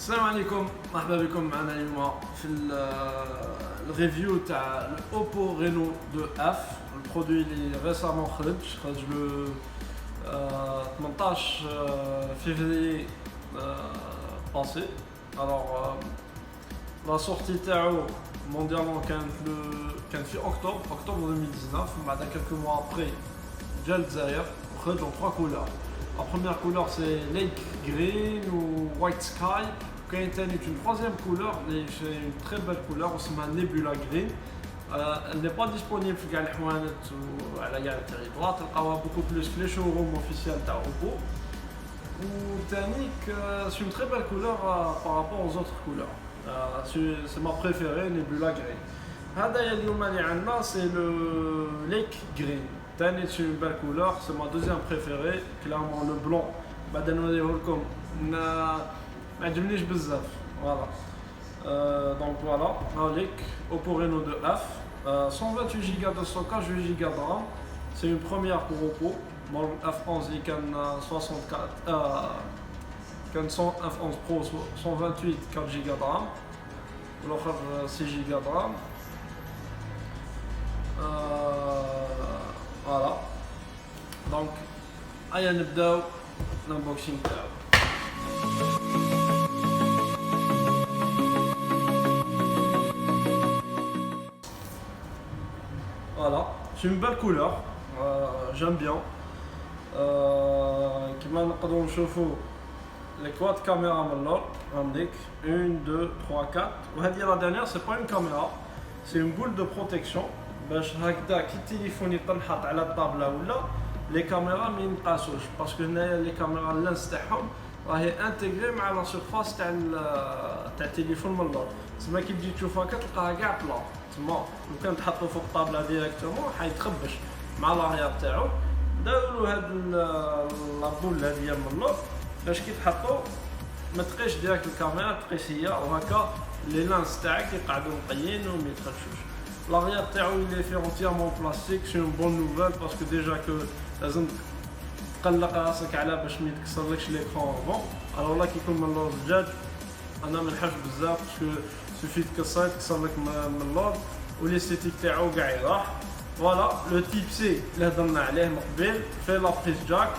السلام عليكم، مرحبا بكم معنا اليوم في الريفيو تاع الاوبو رينو 2 اف. البرودوي اللي ريسامون خرج لو 18 février passé. Alors la sortie تاعو mondialement كانت في octobre 2019. بعد quelques mois après جا للجزائر خرج en 3 couleurs. La première couleur c'est Lake Green ou White Sky. Quand il y a une troisième couleur, c'est une très belle couleur, on se met Nebula Green. Elle n'est pas disponible sur les Houanet ou à la gare territoire. Elle a beaucoup plus que les showrooms officiels d'Oppo. Ou Tanik, c'est une très belle couleur par rapport aux autres couleurs. C'est ma préférée, Nebula Green. C'est le Lake Green. C'est une belle couleur, c'est ma deuxième préférée. Clairement le blanc. Voilà. Donc voilà, avec Oppo Reno 2F, 128 Go de stockage, 8 Go de RAM. C'est une première pour Oppo. Bon, F11 il y a 64, F11 Pro 128 4 Go de RAM. L'autre 6 Go de RAM. Voilà. Donc, allez نبداو l'unboxing تاعو. Voilà, c'est une belle couleur, j'aime bien. Comme on peut voir les quad caméras maintenant, 1, 2, 3, 4. La dernière, c'est pas une caméra, c'est une boule de protection. باش هكذا كي التليفون يطلحط على الطابله ولا لي كاميرا ما ينقاسوش باسكو هنايا لي كاميرا اللانس تاعهم راهي انتيغري مع لا سيرفاس تاع التليفون من اللور. تسمى كي تجي تشوفها كتلقاها كاع بلا، تسمى لو كان تحطو فوق الطابله ديريكتومون حيتخبش مع لاغيار تاعو. داروا له هاد لابول هادي من اللور باش كي تحطو ما تقيش ديريكت الكاميرا، تقيس هي وهكا لي لانس تاعك يقعدوا نقيين وما يتخرجوش. L'arrière il est fait entièrement en plastique, c'est une bonne nouvelle parce que déjà que لازم تقلق راسك على باش ما يتكسرلكش l'écran avant. Alors là كيكون من اللور الدجاج انا ما نحبش بزاف باسكو سوفي تكسر لك من اللور وليستيتيك تاعو كاع يروح. فوالا لو تيب سي اللي هضرنا عليه من قبل في لا بريز جاك.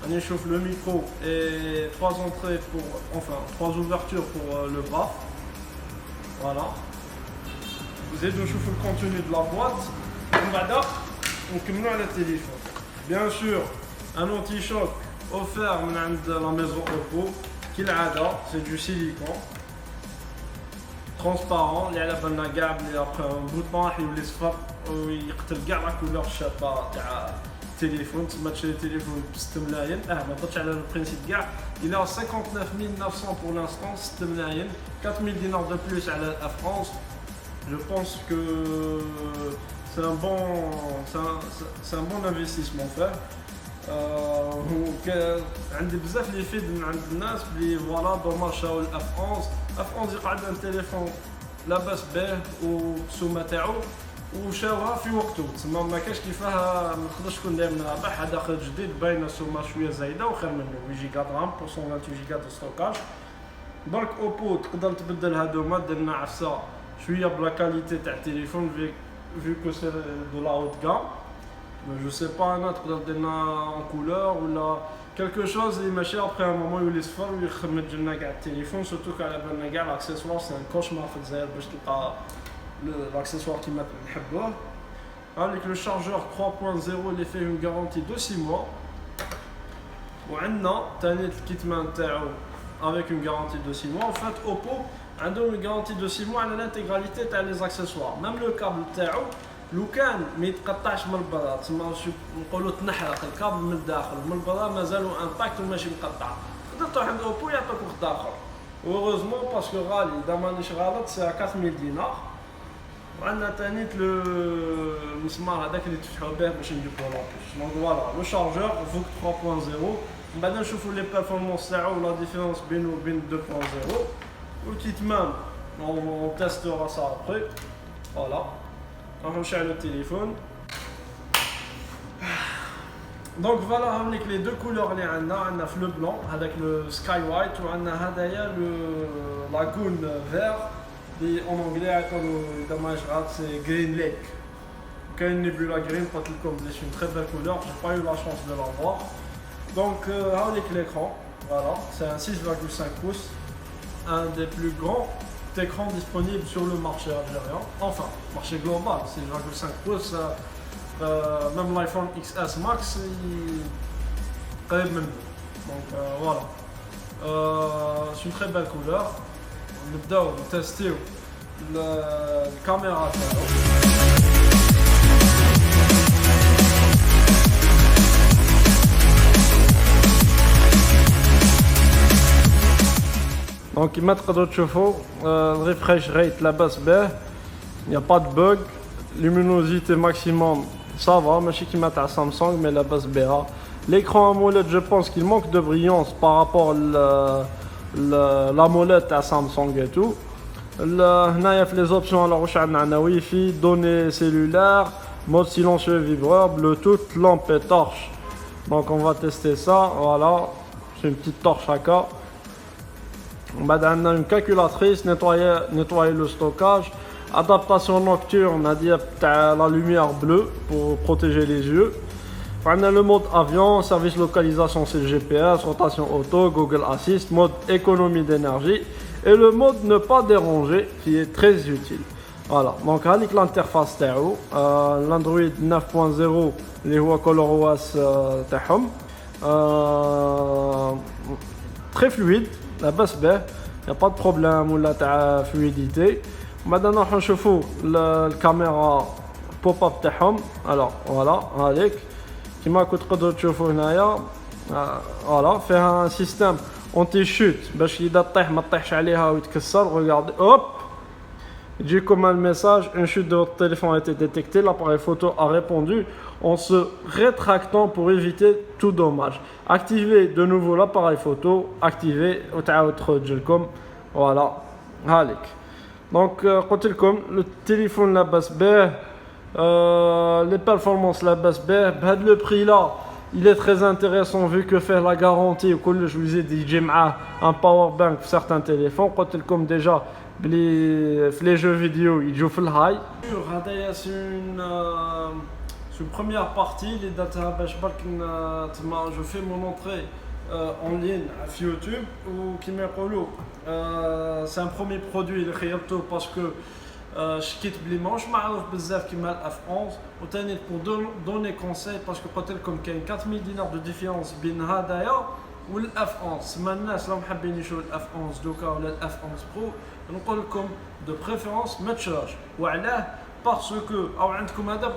راني نشوف لو ميكرو et 3 entrées pour enfin 3 ouvertures pour le bas. Voilà. Vous allez نشوفوا le contenu de la boîte ومن بعد نكملوا على التليفون. Bien sûr, un anti-choc offert من عند la maison Oppo كالعادة. C'est du silicone transparent اللي على بالنا كاع بلي après un bout de temps راح يولي صفر ويقتل كاع لا كولور الشابة تاع التليفون. تسمى تشري تليفون ب 6 ملايين، ما هضرتش على البرينسيپ كاع. Il est à 59 900 pour l'instant، 6 ملايين، 4000 dinars de plus على F11. Je pense que c'est un bon investissement fait. عندي بزاف اللي يفيد من عند الناس بلي فوالا دوماج شراو الاف 11. اف 11 يقعد ان تليفون لاباس به والسومه تاعو وشاوها في وقته. تسمى ما كاش كيفاه ما نقدرش نكون دايما رابح. هذا خرج جديد باينه السومه شويه زايده وخير منه 8 جيجا رام pour 128 جيجا دو ستوكاج. دونك اوبو تقدر تبدل هادوما درنا عفسه شويه بلا كاليتي تاع التليفون vu que c'est de la haute gamme. Je sais pas انا تقدر ديرنا en couleur ولا quelque chose اللي ماشي après un moment يولي صفر ويخمج لنا كاع التليفون. surtout كاع على بالنا كاع l'accessoire c'est un cauchemar في الجزائر باش تلقى l'accessoire كيما نحبوه. avec le chargeur 3.0 اللي فيه une garantie de 6 mois. وعندنا ثاني الكيتمان تاعو avec une garantie de 6 mois. En fait Oppo عندهم une garantie de 6 mois على l'intégralité تاع les accessoires. même le câble تاعو لو كان ما يتقطعش من البرا، تسمى نقولوا تنحرق الكابل من الداخل ومن البرا مازالوا انتاكت وماشي مقطع. تقدر تروح عند اوبو يعطوك وقت اخر. هوروزمون باسكو غالي، اذا مانيش غلط سي 4000 دينار. وعندنا ثاني المسمار هذاك اللي تفتحوا به باش نجيبوا لابوش. دونك فوالا لو شارجور فوق 3.0. من بعد نشوفوا لي بيرفورمانس تاعو ولا ديفيرونس بينه وبين 2.0. والكيتمان on testera ça après. Voilà. راح نشعل التليفون. Donc voilà avec les deux couleurs اللي عندنا في le blanc avec le sky white وعندنا هدايا le lagoon vert اللي en anglais يعطوا إذا ما غلط c'est green lake. كاين Nebula green قلت لكم c'est une très belle couleur, j'ai pas eu la chance de l'avoir. Donc avec l'écran, voilà, c'est un 6,5 pouces, un des plus grands écrans disponibles sur le marché algérien, enfin marché global, 6,5 pouces. Même l'iPhone XS Max il est même. Donc voilà, c'est une très belle couleur. نبداو نتستيو الكاميرا تاعو. دونك كيما تقدروا تشوفوا الريفريش ريت لاباس به, il n'y a pas de bug, luminosité maximum ça va, ماشي كيما تاع سامسونج مي لاباس بها. L'écran AMOLED, je pense qu'il manque de brillance par rapport à l'AMOLED à Samsung et tout. Là, il y a les options, alors on a Wi-Fi, données cellulaires, mode silencieux vibreur, Bluetooth, lampe et torche. Donc on va tester ça, voilà, c'est une petite torche à cas. On a une calculatrice, nettoyer le stockage, adaptation nocturne, on a dit la lumière bleue pour protéger les yeux. On a le mode avion, service localisation c'est le GPS, rotation auto, Google Assist, mode économie d'énergie et le mode ne pas déranger qui est très utile. Voilà, donc avec l'interface تاعو l'Android 9.0 اللي هو ColorOS تاعهم très fluide, لاباس به, y a pas de problème ولا تاع fluidité. بعدا نروحو نشوفو الكاميرا بوب اب تاعهم. alors voilà هذيك كما كنت تقدروا تشوفوا هنايا فوالا فيها سيستم اونتي شوت باش اذا طيح ما تطيحش عليها ويتكسر. Regardez, hop, يجيكم un message, une chute de votre téléphone a été détectée, l'appareil photo a répondu en se rétractant pour éviter tout dommage. Activez de nouveau l'appareil photo, activez وتعاود تخرج لكم. voilà هاليك. donc قلت لكم le téléphone لاباس به, les performances لاباس به بهذا le prix là. Il est très intéressant vu que fait la garantie وكل je vous ai dit يجي معاه un power bank في certains téléphones. قلت لكم déjà بلي في les jeux vidéo يجوا في الهاي. هذايا c'est une première partie اللي درتها باش برك تما je fais mon entrée en ligne في يوتيوب وكيما يقولوا c'est un premier produit اللي خيرته باسكو شكيت بلي ماهوش معروف بزاف كيما الاف 11 وثاني بور دوني كونساي باسكو قلت لكم كاين 4000 دينار دو ديفيرونس بين هدايا والاف 11. سما الناس راهم حابين يشوفوا الاف 11 دوكا ولا الاف 11 برو, نقول لكم دو بريفيرونس ما تشراش. وعلاه باسكو او عندكم هذا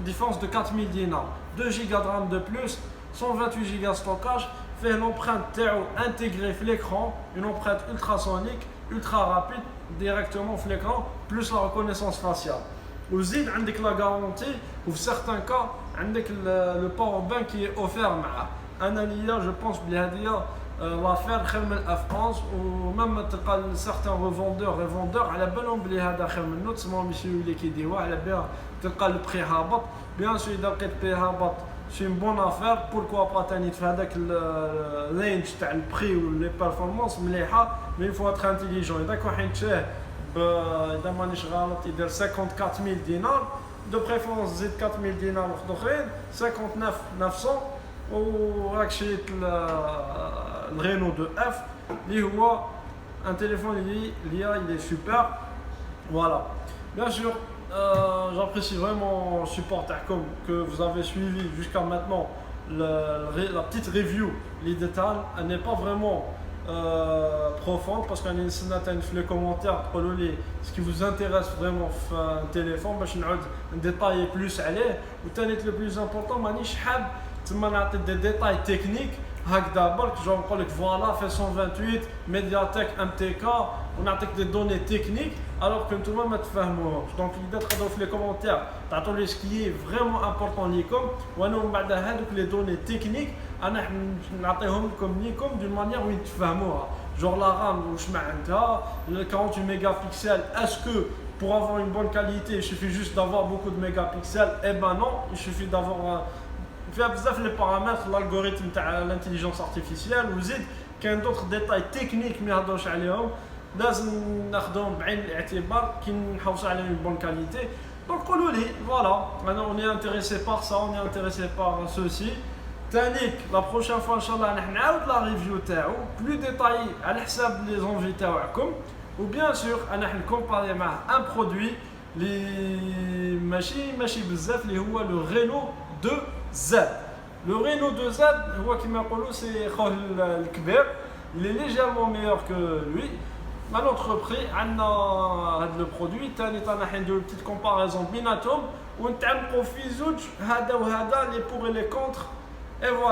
ديفيرونس دو 4000 دينار, 2 جيجا de RAM de plus, 128 giga stockage, fait l'empreinte تاعو intégrée في l'écran, une empreinte ultrasonique ultra rapide directement في l'écran plus la reconnaissance faciale. وزيد عندك la garantie وفي certains cas عندك le power bank qui est offert معاه. انا ليا je pense بلي هذه l'affaire خير من الاف 11 ومام تلقى certains revendeurs على بالهم بلي هذا خير منه, تسمعوا ماشي اللي كيديروها على بالها تلقى البري هابط. بيان سور اذا لقيت بري هابط سي اون بون افير, بوركوا با تاني في هذاك الرينج تاع البري ولي بيرفورمانس مليحه. مي فوا اتر انتيليجون اذا كون حين تشاه اذا مانيش غلط يدير 54000 دينار دو بريفيرونس زيد 4000 دينار واحد اخرين 59900 وراك شريت الرينو دو اف اللي هو ان تليفون اللي il est super. voilà, bien sûr. J'apprécie vraiment le support que vous avez suivi jusqu'à maintenant. La petite review, les détails, elle n'est pas vraiment profonde parce qu'on a dans les commentaires ce qui vous intéresse vraiment un téléphone باش نعود détailler plus عليه. وثاني le plus important مانيش حاب تما نعطي des détails techniques هكذا برك جو نقول لك فوالا في 128 ميدياتك MTK ونعطيك دي دوني تكنيك alors que نتوما ما تفهموهمش. دونك اذا تقدروا في لي كومونتير تعطوا لي سكي فريمون امبورطون ليكم وانا من بعد هذوك لي دوني تكنيك انا نعطيهم لكم دون مانيير وين تفهموها. genre la RAM واش ما عندها, le 48 mégapixels, est-ce que pour avoir une bonne qualité il suffit juste d'avoir beaucoup de mégapixels? Eh ben non, il suffit d'avoir فيها بزاف لي بارامتر الالغوريثم تاع الانتيليجنس ارتيفيسيال وزيد كاين دوطخ ديتاي تكنيك ما يهضروش عليهم لازم ناخذهم بعين الاعتبار كي نحوسوا على اون بون كاليتي. دونك قولوا لي فوالا انا اوني انتريسي بار سا اوني انتريسي بار سوسي. تانيك لا بروشين فوا ان شاء الله راح نعاود لا ريفيو تاعو بلو ديتاي على حساب لي زونفي تاعكم وبيان سور انا راح نكومباري معاه ان برودوي لي ماشي بزاف اللي هو لو رينو 2 زاد. لو رينو 2 زاد هو كيما يقولوا سي خوه الكبير il est légèrement meilleur que lui. À notre prix عندنا هذا لو برودوي ثاني راح نديرو بتيت كومباريزون بيناتهم ونتعمقوا في زوج هذا وهذا لي بور لي كونتر. Et voilà.